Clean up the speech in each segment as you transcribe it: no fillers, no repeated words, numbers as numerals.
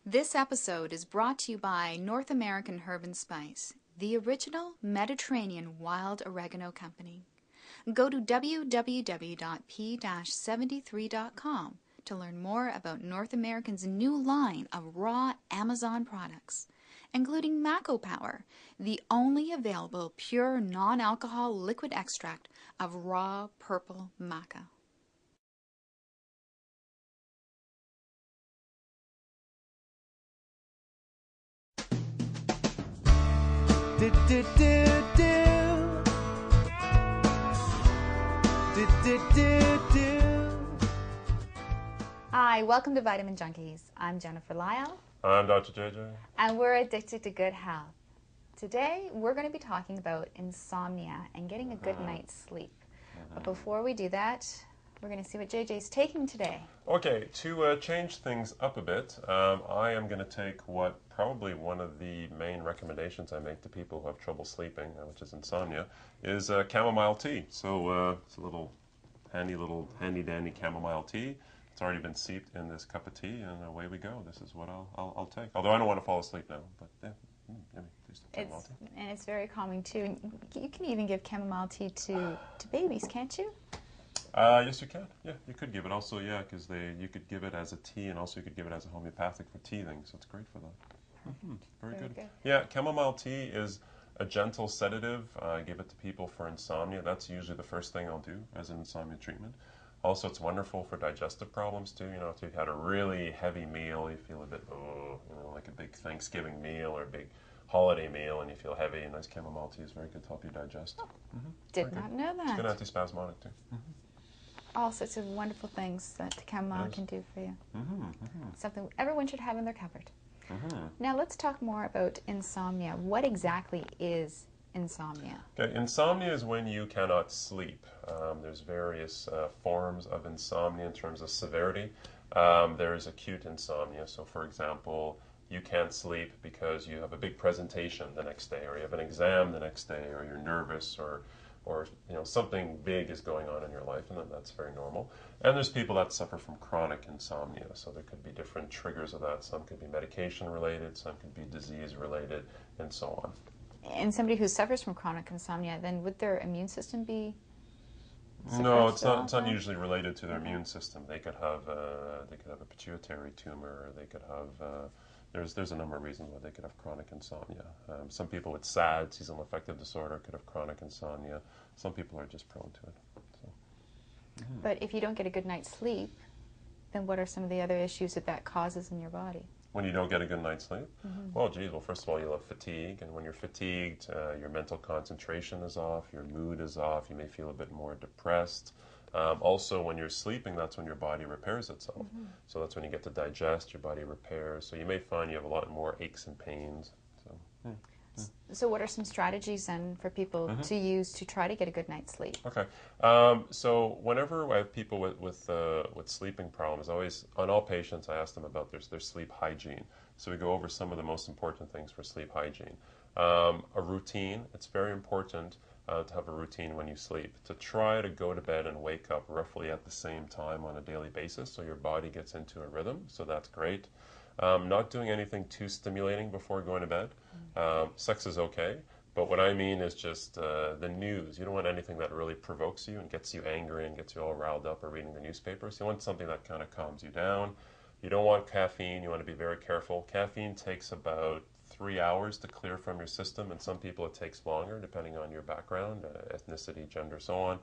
This episode is brought to you by North American Herb and Spice, the original Mediterranean wild oregano company. Go to www.p-73.com to learn more about North American's new line of raw Amazon products, including Mako Power, the only available pure non-alcohol liquid extract of raw purple maca. Hi, welcome to Vitamin Junkeys. I'm Jennifer Lyall. I'm Dr. JJ. And we're addicted to good health. Today, we're going to be talking about insomnia and getting a good night's sleep. But before we do that, we're going to see what JJ's taking today. Okay, to change things up a bit, I am going to take what probably one of the main recommendations I make to people who have trouble sleeping, which is insomnia, is chamomile tea. So it's a little handy-dandy chamomile tea. It's already been steeped in this cup of tea, and away we go. This is what I'll take. Although I don't want to fall asleep now, but yeah, please chamomile tea. And it's very calming too. You can even give chamomile tea to babies, can't you? Yes, you can. Yeah, you could give it also. Yeah, because you could give it as a tea, and also you could give it as a homeopathic for teething. So it's great for that. Very good. Yeah, chamomile tea is a gentle sedative. I give it to people for insomnia. That's usually the first thing I'll do as an insomnia treatment. Also, it's wonderful for digestive problems too. You know, if you've had a really heavy meal, you feel a bit, like a big Thanksgiving meal or a big holiday meal, and you feel heavy. A nice chamomile tea is very good to help you digest. Did not know that. It's good antispasmodic too. All sorts of wonderful things that chamomile can do for you. Something everyone should have in their cupboard. Now let's talk more about insomnia. What exactly is insomnia? Okay, insomnia is when you cannot sleep. There's various forms of insomnia in terms of severity. There is acute insomnia. So for example, you can't sleep because you have a big presentation the next day, or you have an exam the next day, or you're nervous, or something big is going on in your life, and that's very normal. And there's people that suffer from chronic insomnia, so there could be different triggers of that. Some could be medication related, some could be disease related, and so on. And somebody who suffers from chronic insomnia, then would their immune system be suppressed? No, it's not usually related to their immune system. They could have a pituitary tumor, or they could have there's a number of reasons why they could have chronic insomnia. Some people with SAD, seasonal affective disorder, could have chronic insomnia. Some people are just prone to it. So. But if you don't get a good night's sleep, then what are some of the other issues that causes in your body? When you don't get a good night's sleep? Well, first of all, you'll have fatigue, and when you're fatigued, your mental concentration is off, your mood is off, you may feel a bit more depressed. Also, when you're sleeping, that's when your body repairs itself. So that's when you get to digest, your body repairs. So you may find you have a lot more aches and pains. So what are some strategies then for people to use to try to get a good night's sleep? Okay. So whenever I have people with sleeping problems, always on all patients I ask them about their sleep hygiene. So we go over some of the most important things for sleep hygiene. A routine. It's very important to have a routine when you sleep. To try to go to bed and wake up roughly at the same time on a daily basis, so your body gets into a rhythm. So that's great. Not doing anything too stimulating before going to bed. Sex is okay, but what I mean is just the news. You don't want anything that really provokes you and gets you angry and gets you all riled up or reading the newspapers. You want something that kind of calms you down. You don't want caffeine. You want to be very careful. Caffeine takes about 3 hours to clear from your system, and some people it takes longer depending on your background, ethnicity, gender, so on.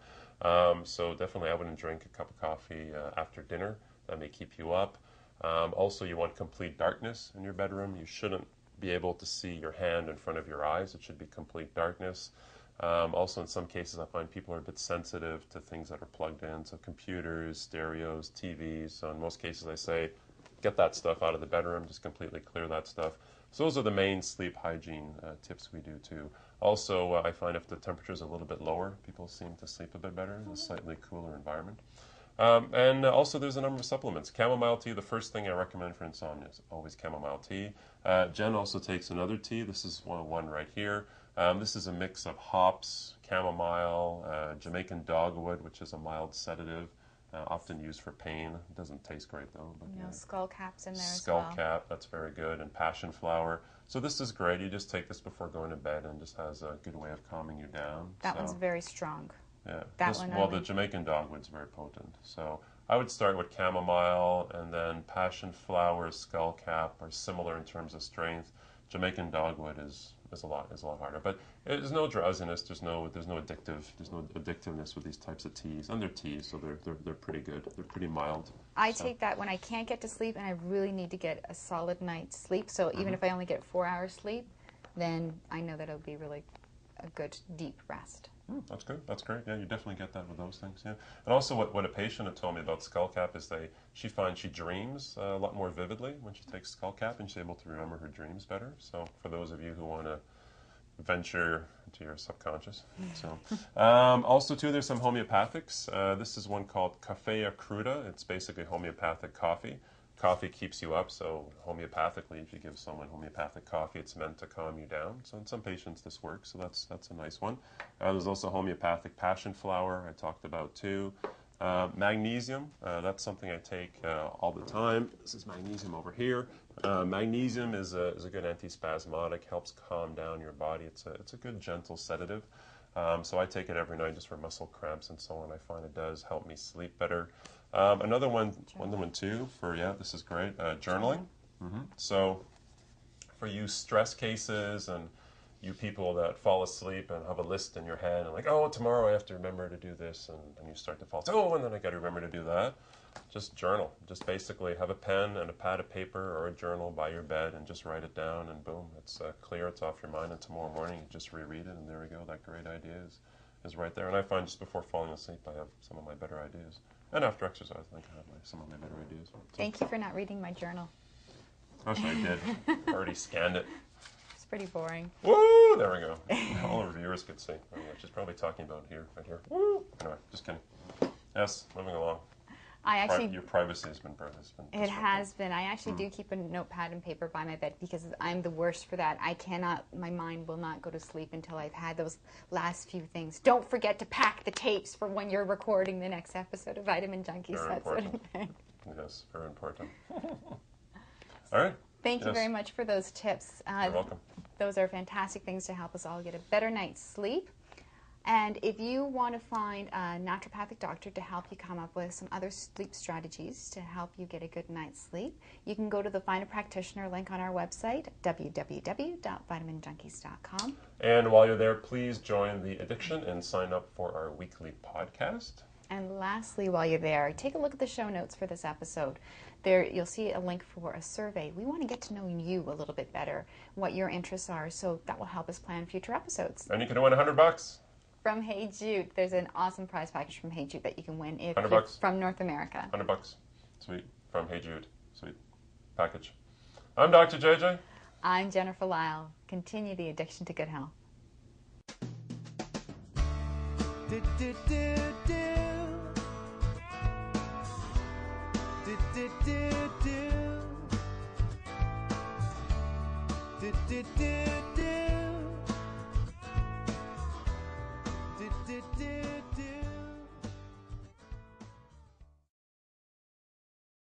So definitely I wouldn't drink a cup of coffee after dinner. That may keep you up. Also, you want complete darkness in your bedroom. You shouldn't be able to see your hand in front of your eyes. It should be complete darkness. Also, in some cases, I find people are a bit sensitive to things that are plugged in, so computers, stereos, TVs. So in most cases, I say, get that stuff out of the bedroom, just completely clear that stuff. So those are the main sleep hygiene tips we do too. Also, I find if the temperature is a little bit lower, people seem to sleep a bit better in a slightly cooler environment. And also there's a number of supplements. Chamomile tea, the first thing I recommend for insomnia is always chamomile tea. Jen also takes another tea. This is one right here. This is a mix of hops, chamomile, Jamaican dogwood, which is a mild sedative, often used for pain. It doesn't taste great though. But You know, skull caps in there as skull well. cap, that's very good, and passion flower. So this is great. You just take this before going to bed, and just has a good way of calming you down. That so, one's very strong. yeah. That one. Well, the Jamaican dogwood's very potent. So I would start with chamomile, and then passion flower, skull cap are similar in terms of strength. Jamaican dogwood is a lot harder, but there's no drowsiness. There's no addictiveness with these types of teas, and they're teas, so they're pretty good. They're pretty mild. I take that when I can't get to sleep and I really need to get a solid night's sleep. So even if I only get 4 hours sleep, then I know that it'll be really a good deep rest. That's good. That's great. Yeah, you definitely get that with those things. Yeah, and also what a patient had told me about skull cap is she finds she dreams a lot more vividly when she takes skull cap, and she's able to remember her dreams better. So for those of you who want to venture into your subconscious, so also too, there's some homeopathics. This is one called Cafea Cruda. It's basically homeopathic coffee. Coffee keeps you up, so homeopathically, if you give someone homeopathic coffee, it's meant to calm you down. So in some patients this works, so that's a nice one. There's also homeopathic passion flower I talked about too. Magnesium, that's something I take all the time. This is magnesium over here. Magnesium is a good antispasmodic, helps calm down your body. It's a good gentle sedative. So I take it every night just for muscle cramps and so on. I find it does help me sleep better. Another one too for, this is great, journaling. So for you stress cases and you people that fall asleep and have a list in your head and like, oh, tomorrow I have to remember to do this, and you start to fall asleep, oh, and then I got to remember to do that. Just journal. Just basically have a pen and a pad of paper or a journal by your bed and just write it down, and boom, it's clear, it's off your mind, and tomorrow morning you just reread it, and there we go. That great idea is right there. And I find just before falling asleep I have some of my better ideas. And after exercise, I think I have some of my better ideas. So, Thank you for not reading my journal. I wish I did. Already scanned it. It's pretty boring. Woo! There we go. All our viewers could see. Oh, yeah, she's probably talking about right here. Woo! Anyway, just kidding. Yes, moving along. Your privacy has been It has been. I actually do keep a notepad and paper by my bed because I'm the worst for that. My mind will not go to sleep until I've had those last few things. Don't forget to pack the tapes for when you're recording the next episode of Vitamin Junkeys. Very that important. sort of thing. Yes, very important. All right. Thank you very much for those tips. You're welcome. Those are fantastic things to help us all get a better night's sleep. And if you want to find a naturopathic doctor to help you come up with some other sleep strategies to help you get a good night's sleep, you can go to the Find a Practitioner link on our website, www.vitaminjunkies.com. And while you're there, please join the addiction and sign up for our weekly podcast. And lastly, while you're there, take a look at the show notes for this episode. There, you'll see a link for a survey. We want to get to know you a little bit better, what your interests are, so that will help us plan future episodes. And you can win $100. From Hey Jude. There's an awesome prize package from Hey Jude that you can win if $100 you're from North America. $100. Sweet. From Hey Jude. Sweet. Package. I'm Dr. JJ. I'm Jennifer Lyall. Continue the addiction to good health. Do, do, do, do. Do, do, do, do. Do, do, do, do. Do, do, do.